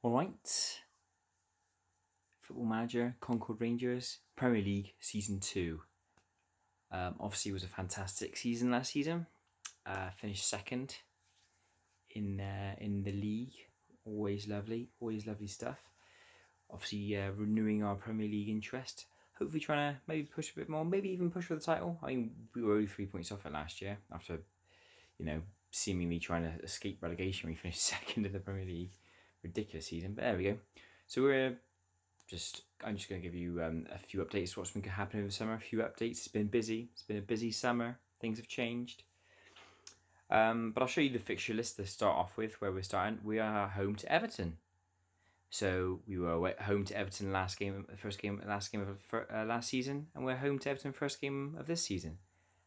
All right. Football Manager, Concord Rangers, Premier League Season 2. Obviously, it was a fantastic season last season. Finished second in the league. Always lovely stuff. Obviously, renewing our Premier League interest. Hopefully, trying to maybe push a bit more, maybe even push for the title. I mean, we were only 3 points off it last year after, seemingly trying to escape relegation. We finished second in the Premier League. Ridiculous season, but there we go. So I'm just going to give you a few updates. What's been happening over the summer? A few updates. It's been busy. It's been a busy summer. Things have changed. But I'll show you the fixture list to start off with. Where we're starting, we are home to Everton. So we were home to Everton last game of last season, and we're home to Everton first game of this season.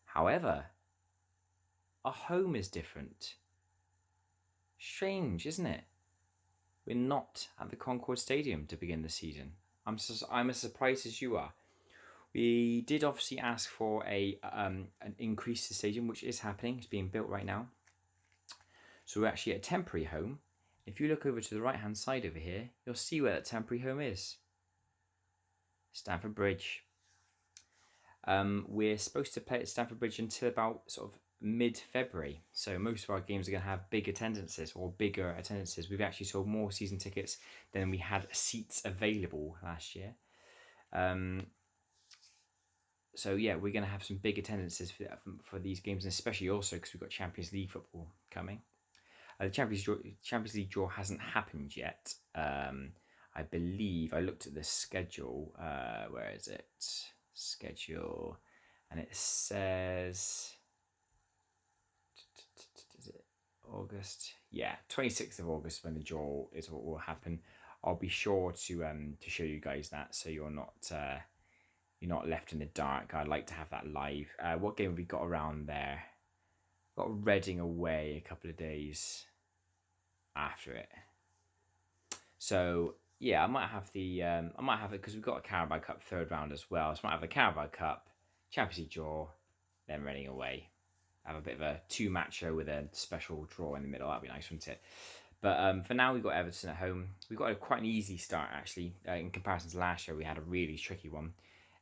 However, our home is different. Strange, isn't it? We're not at the Concord Stadium to begin the season. I'm as surprised as you are. We did obviously ask for an increase to the stadium, which is happening. It's being built right now. So we're actually at a temporary home. If you look over to the right-hand side over here, you'll see where that temporary home is. Stamford Bridge. We're supposed to play at Stamford Bridge until about sort of mid-February. So most of our games are going to have big attendances or bigger attendances. We've actually sold more season tickets than we had seats available last year. So yeah, we're going to have some big attendances for these games, and especially also because we've got Champions League football coming. The Champions League draw hasn't happened yet. I believe I looked at the schedule. Where is it? Schedule, and it says, is it August? Yeah, 26th of August when the draw is what will happen. I'll be sure to show you guys that, so you're not left in the dark. I'd like to have that live. What game have we got around there? Got Reading away a couple of days after it. So yeah, I might have it because we've got a Carabao Cup third round as well. So I might have a Carabao Cup, Champions League draw, then Reading away. Have a bit of a 2-match show with a special draw in the middle. That'd be nice, wouldn't it? But for now, we've got Everton at home. We've got quite an easy start actually. In comparison to last year, we had a really tricky one.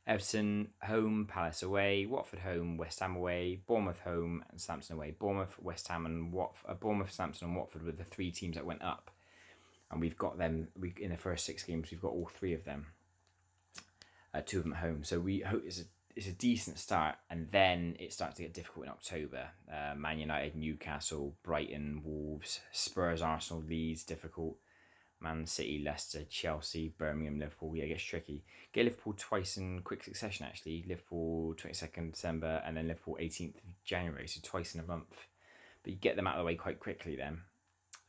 Everton home, Palace away, Watford home, West Ham away, Bournemouth home, and Southampton away. Bournemouth, West Ham, and Bournemouth, Southampton, and Watford were the 3 teams that went up, and we've got them. In the first 6 games, we've got all 3 of them. 2 of them at home, so we hope it's a decent start, and then it starts to get difficult in October. Man United, Newcastle, Brighton, Wolves, Spurs, Arsenal, Leeds, difficult. Man City, Leicester, Chelsea, Birmingham, Liverpool. Yeah, it gets tricky. Get Liverpool twice in quick succession, actually. Liverpool 22nd December and then Liverpool 18th of January, so twice in a month. But you get them out of the way quite quickly then.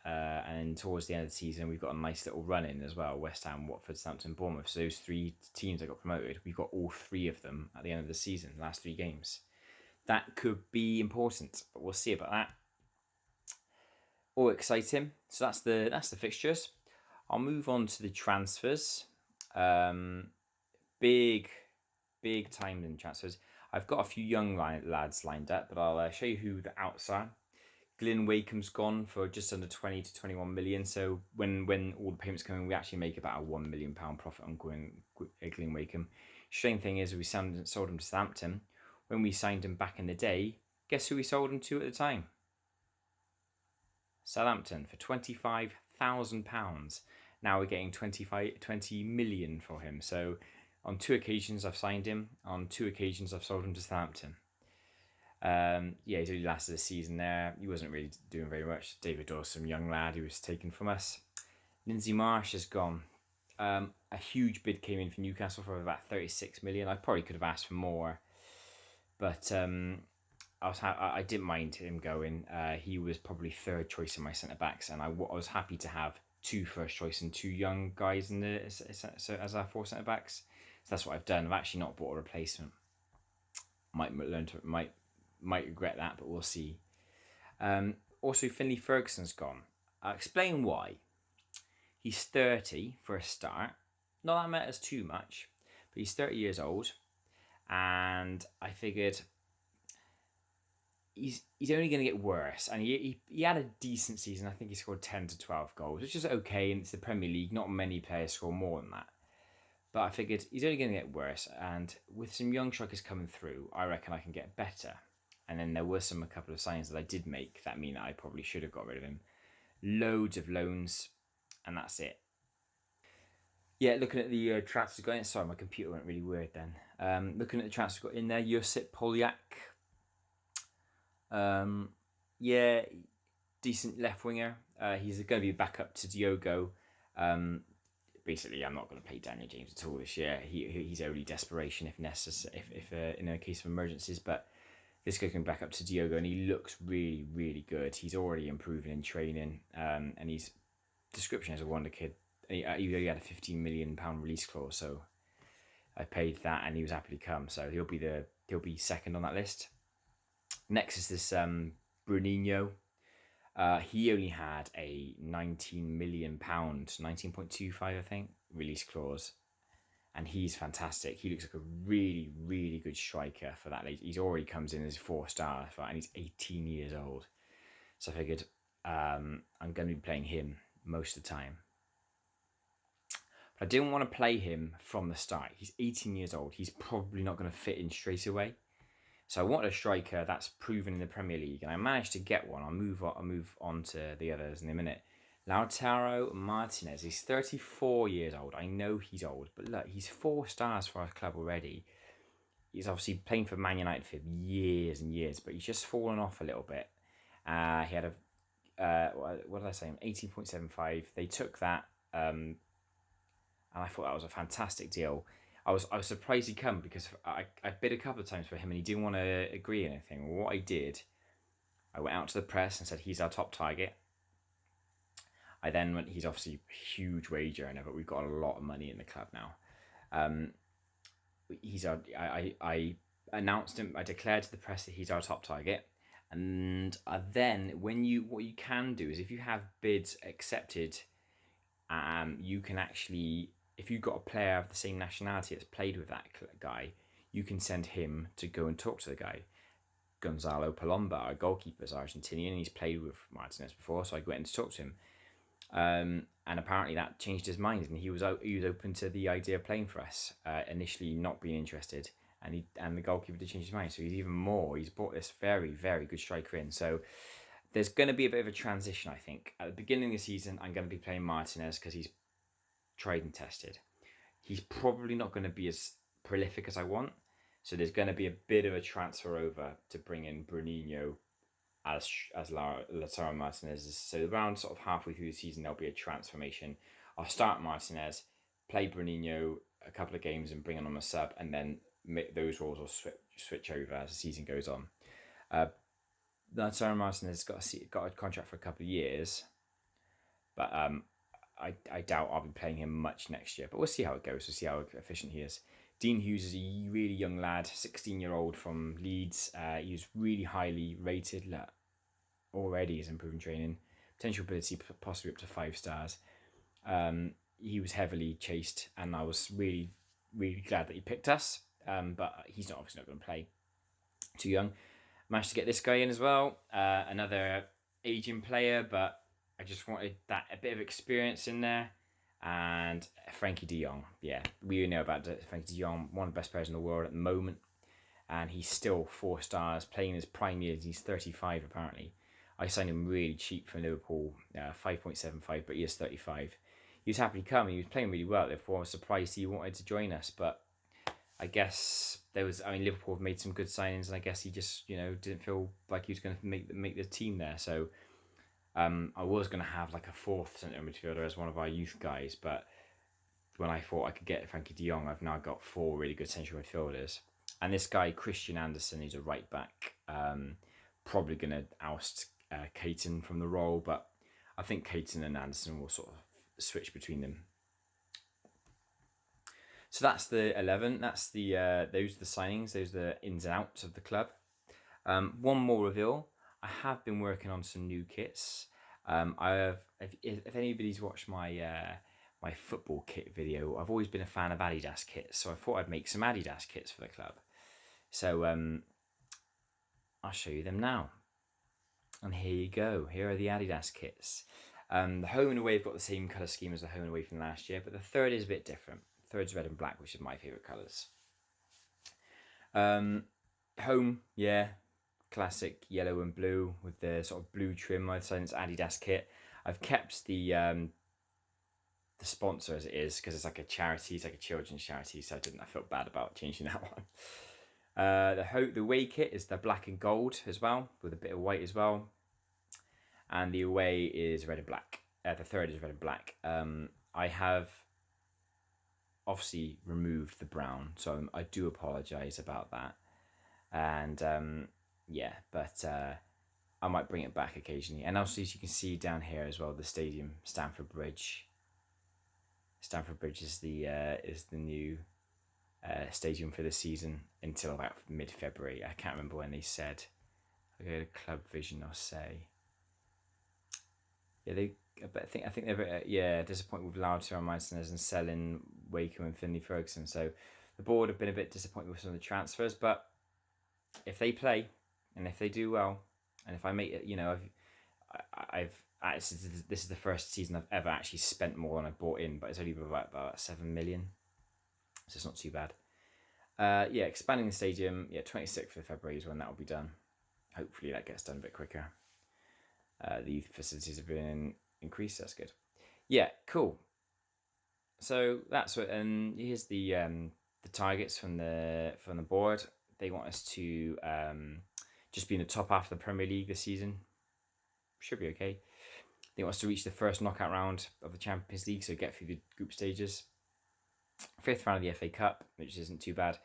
And towards the end of the season, we've got a nice little run in as well. West Ham, Watford, Southampton, Bournemouth. So those 3 teams that got promoted, we've got all 3 of them at the end of the season, last 3 games. That could be important, but we'll see about that. All exciting. So that's the fixtures. I'll move on to the transfers. Big time in transfers. I've got a few young lads lined up, but I'll show you who the outs are. Glyn Wakeham's gone for just under 20 to 21 million. So when all the payments come in, we actually make about a £1 million profit on Glyn Wakeham. Strange thing is, we sold him to Southampton. When we signed him back in the day, guess who we sold him to at the time? Southampton for £25,000. Now we're getting 20 million for him. So on 2 occasions I've signed him. On 2 occasions I've sold him to Southampton. He's only lasted a season there. He wasn't really doing very much. David Dawson, young lad who was taken from us. Lindsay Marsh has gone. A huge bid came in for Newcastle for about 36 million. I probably could have asked for more, but I didn't mind him going. He was probably 3rd choice in my centre backs, and I was happy to have 2 first choice and 2 young guys as our 4 centre backs. So that's what I've done. I've actually not bought a replacement. Might regret that, but we'll see. Also, Finlay Ferguson's gone. I'll explain why. He's 30 for a start. Not that matters too much, but he's 30 years old, and I figured he's only going to get worse. And he had a decent season. I think he scored 10 to 12 goals, which is okay. And it's the Premier League. Not many players score more than that. But I figured he's only going to get worse. And with some young strikers coming through, I reckon I can get better. And then there were a couple of signings that I did make that mean that I probably should have got rid of him. Loads of loans, and that's it. Yeah, looking at the transfers got in. Sorry, my computer went really weird then. Looking at the transfers got in there, Josip Polyak. Yeah, decent left winger. He's going to be back up to Diogo. Basically, I'm not going to play Daniel James at all this year. He's only desperation if necessary, if in a case of emergencies. But this guy can back up to Diogo, and he looks really, really good. He's already improving in training, and his description as a wonder kid. He only had a £15 million release clause, so I paid that, and he was happy to come. So he'll be second on that list. Next is this Bruninho. He only had a £19 million, 19.25 I think, release clause, and he's fantastic. He looks like a really, really good striker for that. He's already comes in as 4 stars, and he's 18 years old. So I figured I'm going to be playing him most of the time. But I didn't want to play him from the start. He's 18 years old. He's probably not going to fit in straight away. So I wanted a striker that's proven in the Premier League, and I managed to get one. I'll move on to the others in a minute. Lautaro Martinez. He's 34 years old. I know he's old, but look, he's 4 stars for our club already. He's obviously playing for Man United for years and years, but he's just fallen off a little bit. He had what did I say? 18.75. They took that, and I thought that was a fantastic deal. I was surprised he'd come because I bid a couple of times for him and he didn't want to agree anything. Well, what I did, I went out to the press and said he's our top target. I then went, he's obviously a huge wage earner, but we've got a lot of money in the club now. I announced him. I declared to the press that he's our top target. And then what you can do is if you have bids accepted, you can actually, if you've got a player of the same nationality that's played with that guy, you can send him to go and talk to the guy. Gonzalo Palomba, our goalkeeper, is Argentinian, and he's played with Martinez before, so I went in to talk to him. And apparently that changed his mind, and he was open to the idea of playing for us. Initially not being interested, and the goalkeeper did change his mind. So he's brought this very, very good striker in. So there's going to be a bit of a transition, I think. At the beginning of the season, I'm going to be playing Martinez because he's tried and tested. He's probably not going to be as prolific as I want. So there's going to be a bit of a transfer over to bring in Bruninho as Lautaro Martinez. So around sort of halfway through the season, there'll be a transformation. I'll start Martinez, play Bruninho a couple of games and bring him on a sub, and then those roles will switch over as the season goes on. Lautaro Martinez got a contract for a couple of years, but I doubt I'll be playing him much next year. But we'll see how it goes. We'll see how efficient he is. Dean Hughes is a really young lad, 16-year-old from Leeds. He was really highly rated. Already is improving training. Potential ability possibly up to 5 stars. He was heavily chased, and I was really, really glad that he picked us. But he's obviously not going to play. Too young. Managed to get this guy in as well. Another aging player, but I just wanted a bit of experience in there. And Frankie de Jong. Yeah, we know about Frankie de Jong, one of the best players in the world at the moment. And he's still 4 stars, playing in his prime years. He's 35 apparently. I signed him really cheap from Liverpool, 5.75, but he is 35. He was happy to come. He was playing really well. Therefore, I was surprised he wanted to join us. But I guess Liverpool have made some good signings, and I guess he just, didn't feel like he was going to make the team there. So I was going to have like a 4th centre midfielder as one of our youth guys, but when I thought I could get Frankie de Jong, I've now got 4 really good central midfielders. And this guy, Christian Andersen, who's a right back, probably going to oust Caton from the role, but I think Caton and Anderson will sort of switch between them. So that's the 11. That's those are the signings. Those are the ins and outs of the club. One more reveal. I have been working on some new kits. If anybody's watched my my football kit video, I've always been a fan of Adidas kits, so I thought I'd make some Adidas kits for the club. So I'll show you them now. And here you go. Here are the Adidas kits. The home and away have got the same colour scheme as the home and away from last year, but the third is a bit different. The third's red and black, which is my favourite colours. Home, yeah, classic yellow and blue with the sort of blue trim. I'd say it's Adidas kit. I've kept the sponsor as it is because it's like a charity, it's like a children's charity, so I felt bad about changing that one. The away kit is the black and gold as well, with a bit of white as well. And the away is red and black. The third is red and black. I have obviously removed the brown, so I do apologise about that. And but I might bring it back occasionally. And also, as you can see down here as well, the stadium, Stamford Bridge. Stamford Bridge is the new stadium for the season until about mid-February. I can't remember when they said. I go to Club Vision or say. Yeah, I think they're disappointed with Lars Martinez and selling Wakeham and Finley Ferguson. So the board have been a bit disappointed with some of the transfers, but if they play and if they do well, and if I make it, this is the first season I've ever actually spent more than I bought in, but it's only about 7 million, so it's not too bad. Expanding the stadium. 26th of February is when that will be done. Hopefully that gets done a bit quicker. The youth facilities have been increased. That's good. Yeah, cool. So that's what. And here's the targets from the board. They want us to just be in the top half of the Premier League this season. Should be okay. They want us to reach the first knockout round of the Champions League, so get through the group stages. 5th round of the FA Cup, which isn't too bad.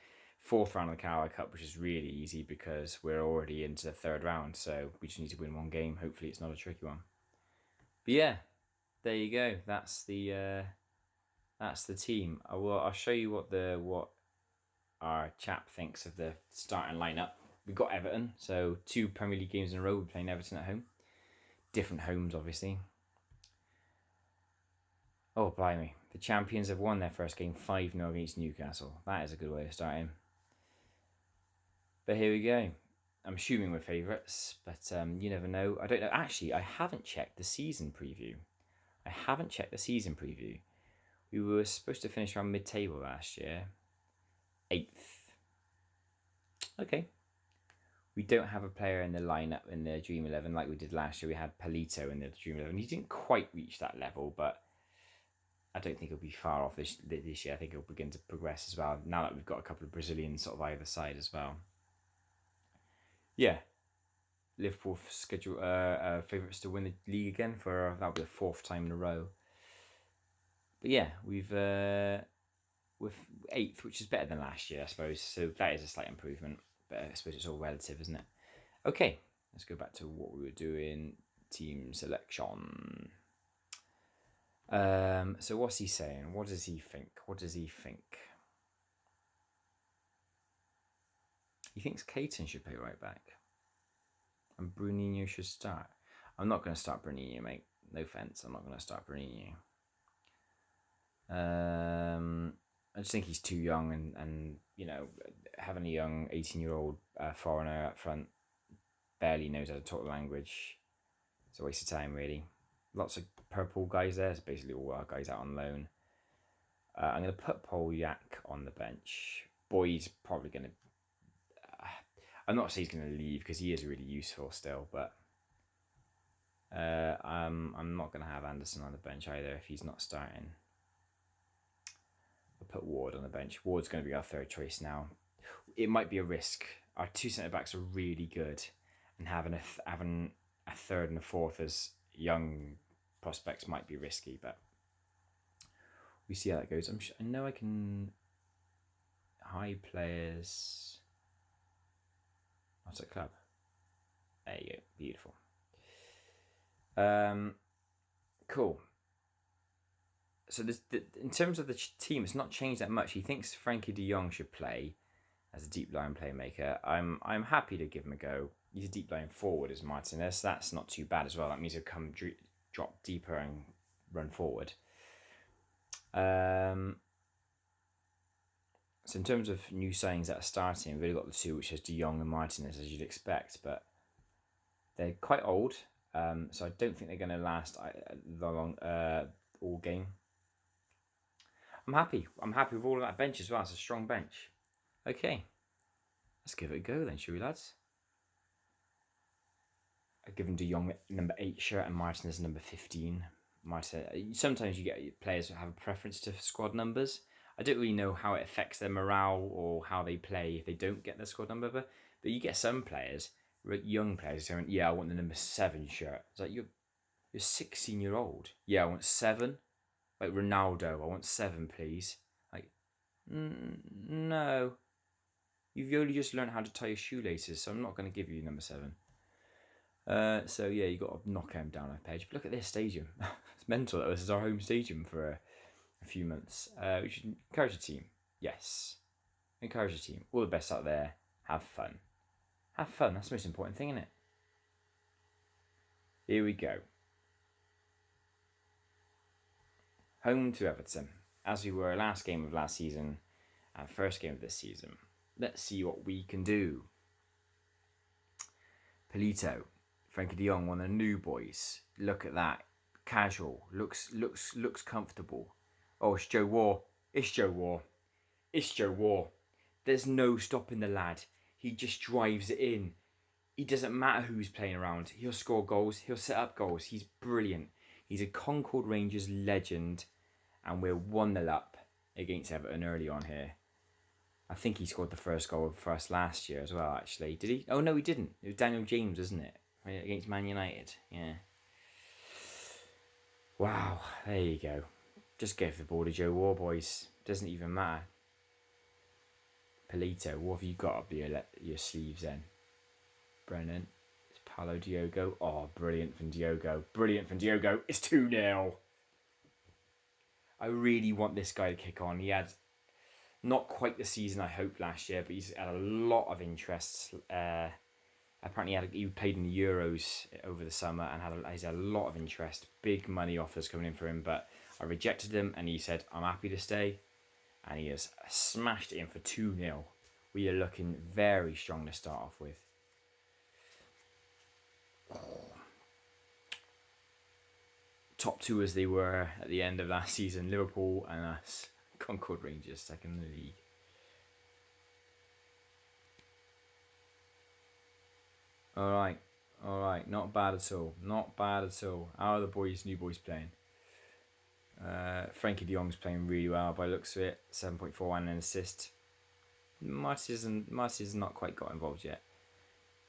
4th round of the Carabao Cup, which is really easy because we're already into the 3rd round, so we just need to win one game. Hopefully it's not a tricky one. But yeah, there you go. That's the team. I'll show you what our chap thinks of the starting lineup. We've got Everton, so 2 Premier League games in a row. We're playing Everton at home. Different homes, obviously. Oh, blimey. The champions have won their first game 5-0 against Newcastle. That is a good way of starting. But here we go. I'm assuming we're favourites, but you never know. I don't know. Actually, I haven't checked the season preview. We were supposed to finish around mid-table last year. 8th. Okay. We don't have a player in the lineup in the Dream 11 like we did last year. We had Palito in the Dream 11. He didn't quite reach that level, but I don't think he'll be far off this year. I think he'll begin to progress as well, now that we've got a couple of Brazilians sort of either side as well. Yeah. Liverpool schedule favourites to win the league again for that'll be the 4th time in a row. But yeah, we've with 8th, which is better than last year, I suppose. So that is a slight improvement. But I suppose it's all relative, isn't it? Okay, let's go back to what we were doing. Team selection. So what's he saying? What does he think? He thinks Caton should play right back. And Bruninho should start. I'm not going to start Bruninho, mate. No offence, I'm not going to start Bruninho. I just think he's too young, and having a young 18-year-old foreigner up front barely knows how to talk the language. It's a waste of time, really. Lots of purple guys there. It's basically all our guys out on loan. I'm going to put Paul Yak on the bench. Boyd's probably going to... I'm not saying he's going to leave because he is really useful still, but I'm not going to have Anderson on the bench either if he's not starting. We'll put Ward on the bench. Ward's going to be our 3rd choice now. It might be a risk. Our 2 centre-backs are really good, and having a 3rd and a 4th as young prospects might be risky, but we see how that goes. I know I can high players. What's a club? There you go. Beautiful. Cool. So in terms of the team, it's not changed that much. He thinks Frankie de Jong should play as a deep line playmaker. I'm happy to give him a go. He's a deep line forward as Martinez. That's not too bad as well. That means he'll come drop deeper and run forward. So in terms of new signings that are starting, we've really got the two, which is De Jong and Martinez, as you'd expect, but they're quite old, so I don't think they're going to last the long all game. I'm happy. I'm happy with all of that bench as well. It's a strong bench. Okay, let's give it a go then, shall we, lads? I've given De Jong number 8 shirt and Martinez number 15. Sometimes you get players who have a preference to squad numbers. I don't really know how it affects their morale or how they play if they don't get their squad number, but you get some players, young players, saying, "Yeah, I want the number 7 shirt." It's like you're 16-year-old. Yeah, I want 7. Like Ronaldo, I want 7, please. Like, no, you've only just learned how to tie your shoelaces, so I'm not going to give you number 7. So yeah, you got to knock him down that page. But look at this stadium. It's mental. This is our home stadium for a few months. We should encourage the team. Yes, encourage the team. All the best out there. Have fun. Have fun. That's the most important thing, isn't it? Here we go. Home to Everton, as we were last game of last season and first game of this season. Let's see what we can do. Polito, Frankie de Jong, one of the new boys. Look at that, casual, looks comfortable. Oh, it's Joe War. It's Joe War. It's Joe War. There's no stopping the lad. He just drives it in. It doesn't matter who's playing around. He'll score goals. He'll set up goals. He's brilliant. He's a Concord Rangers legend, and we're 1-0 up against Everton early on here. I think he scored the first goal for us last year as well, actually. Did he? Oh, no, he didn't. It was Daniel James, wasn't it? Against Man United. Yeah. Wow, there you go. Just give the ball to Joe War, boys. Doesn't even matter. Polito, what have you got up your sleeves then? Brennan. It's Paulo Diogo. Oh, brilliant from Diogo. Brilliant from Diogo. It's 2-0. I really want this guy to kick on. He had not quite the season I hoped last year, but he's had a lot of interest. Apparently he played in the Euros over the summer and he's had a lot of interest. Big money offers coming in for him, but I rejected him and he said, I'm happy to stay. And he has smashed it in for 2-0. We are looking very strong to start off with. Top two as they were at the end of last season, Liverpool and us. Concord Rangers, second in the league. Alright, not bad at all. How are the new boys playing? Frankie de Jong's playing really well by the looks of it. 7.4 and an assist. Marty's not quite got involved yet,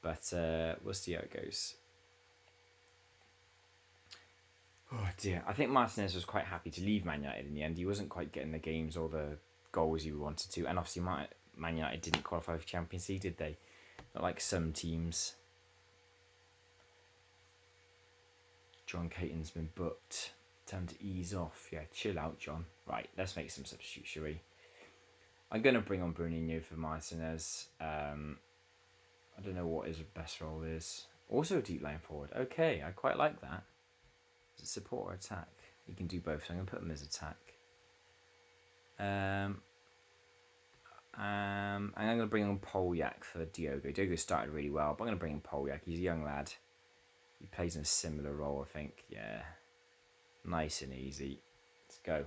but we'll see how it goes. Oh dear, I think Martinez was quite happy to leave Man United in the end. He wasn't quite getting the games or the goals he wanted to, and obviously Man United didn't qualify for Champions League, did they? Not like some teams. John Caton's been booked. Time to ease off. Yeah, chill out, John. Right, let's make some substitutes, shall we? I'm going to bring on Bruninho for Martinez. I don't know what his best role is. Also a deep line forward. Okay, I quite like that. Is it support or attack? He can do both, so I'm going to put him as attack. And I'm going to bring on Polyak for Diogo. Diogo started really well, but I'm going to bring in Polyak. He's a young lad. He plays in a similar role, I think. Yeah. Nice and easy. Let's go.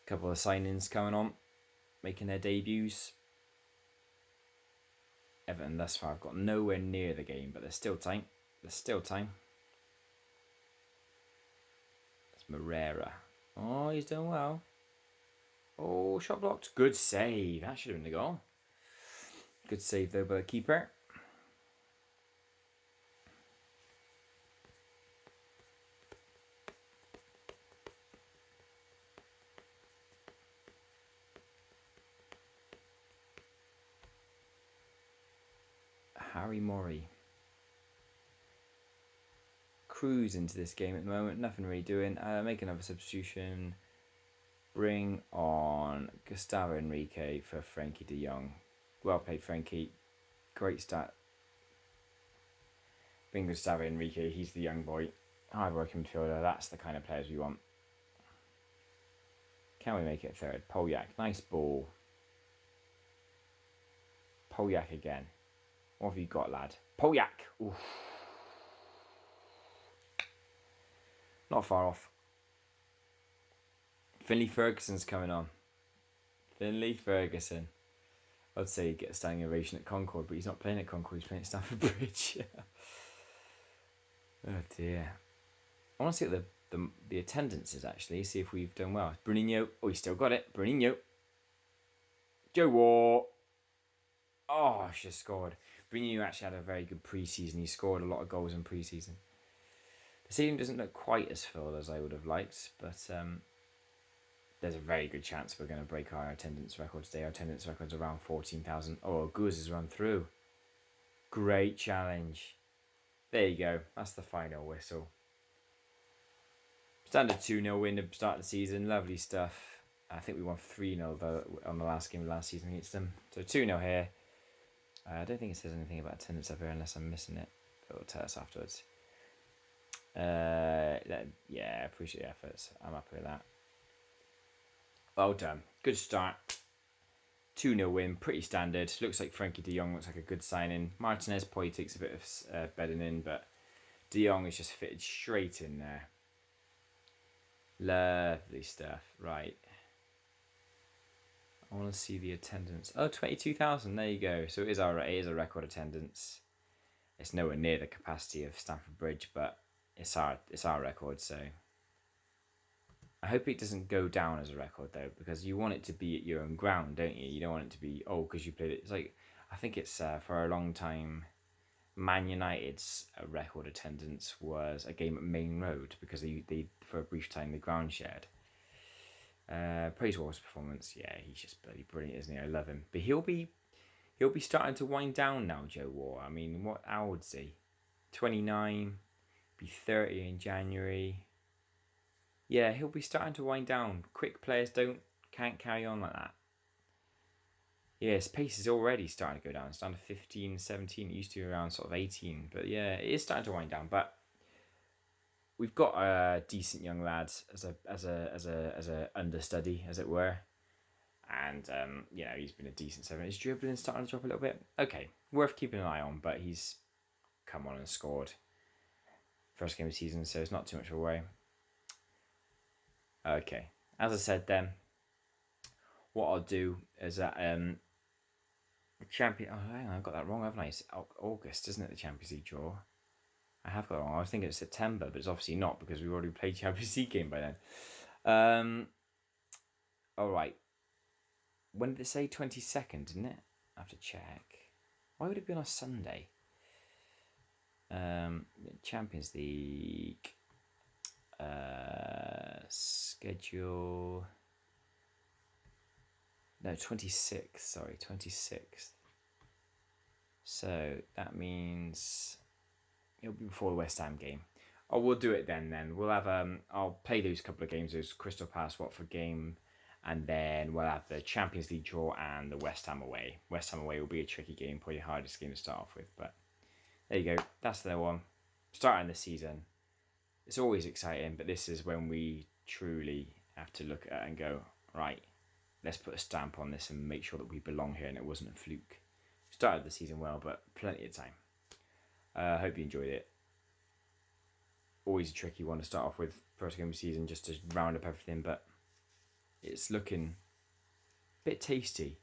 A couple of signings coming on, making their debuts. Everton thus far have got nowhere near the game, but there's still time. It's Moreira. Oh, he's done well. Oh, shot blocked. Good save. That should have been the goal. Good save though by the keeper. Harry Murray. Cruise into this game at the moment. Nothing really doing. Make another substitution. Bring on Gustavo Enrique for Frankie de Jong. Well played, Frankie. Great start. Bring Gustavo Enrique. He's the young boy. Hard working midfielder. That's the kind of players we want. Can we make it third? Polyak. Nice ball. Polyak again. What have you got, lad? Polyak! Oof. Not far off. Finley Ferguson's coming on. Finley Ferguson. I'd say he'd get a standing ovation at Concord, but he's not playing at Concord, he's playing at Stamford Bridge. Oh dear. I want to see what the attendance is actually, see if we've done well. Bruninho, oh, he's still got it. Bruninho. Joe War. Oh, I should have scored. Bruninho actually had a very good pre-season. He scored a lot of goals in pre-season. The stadium doesn't look quite as full as I would have liked, but there's a very good chance we're going to break our attendance record today. Our attendance record's around 14,000. Oh, Goose has run through. Great challenge. There you go. That's the final whistle. Standard 2-0 win to start the season. Lovely stuff. I think we won 3-0 though on the last game of last season against them. So 2-0 here. I don't think it says anything about attendance up here unless I'm missing it. It'll tell us afterwards. Yeah, appreciate the efforts. I'm happy with that. Well done. Good start. 2-0 win. Pretty standard. Looks like Frankie de Jong looks like a good signing. Martinez probably takes a bit of bedding in, but de Jong is just fitted straight in there. Lovely stuff. Right. I want to see the attendance. Oh, 22,000. There you go. So it is a record attendance. It's nowhere near the capacity of Stamford Bridge, but it's our record. So I hope it doesn't go down as a record though, because you want it to be at your own ground, don't you? You don't want it to be because you played it. It's like I think it's for a long time. Man United's record attendance was a game at Main Road because they for a brief time the ground shared. Praise Wall's performance, yeah, he's just bloody brilliant, isn't he? I love him. But he'll be starting to wind down now, Joe War. I mean, how old is he? 29, be 30 in January. Yeah, he'll be starting to wind down. Quick players can't carry on like that. Yeah, his pace is already starting to go down. It's down to 15, 17. It used to be around sort of 18. But yeah, it is starting to wind down. But we've got a decent young lad as a understudy, as it were. And he's been a decent 7. His dribbling starting to drop a little bit. Okay, worth keeping an eye on. But he's come on and scored. First game of the season, so it's not too much of a worry. Okay, as I said then, what I'll do is that champion. Oh, hang on, I've got that wrong, haven't I? It's August, isn't it? The Champions League draw. I have got it wrong. I was thinking it's September, but it's obviously not because we've already played Champions League game by then. All right. When did it say 22nd? Didn't it? I have to check. Why would it be on a Sunday? Champions League schedule. No, 26th. Sorry, 26th. So that means it'll be before the West Ham game. Oh, we'll do it then. We'll have I'll play those couple of games. Those Crystal Palace Watford game, and then we'll have the Champions League draw and the West Ham away. West Ham away will be a tricky game, probably the hardest game to start off with. But there you go. That's the one. Starting the season. It's always exciting, but this is when we truly have to look at it and go, right, let's put a stamp on this and make sure that we belong here and it wasn't a fluke. Started the season well, but plenty of time. I hope you enjoyed it. Always a tricky one to start off with, first game of the season, just to round up everything, but it's looking a bit tasty.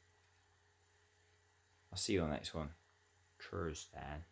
I'll see you on the next one. Cheers, Dan.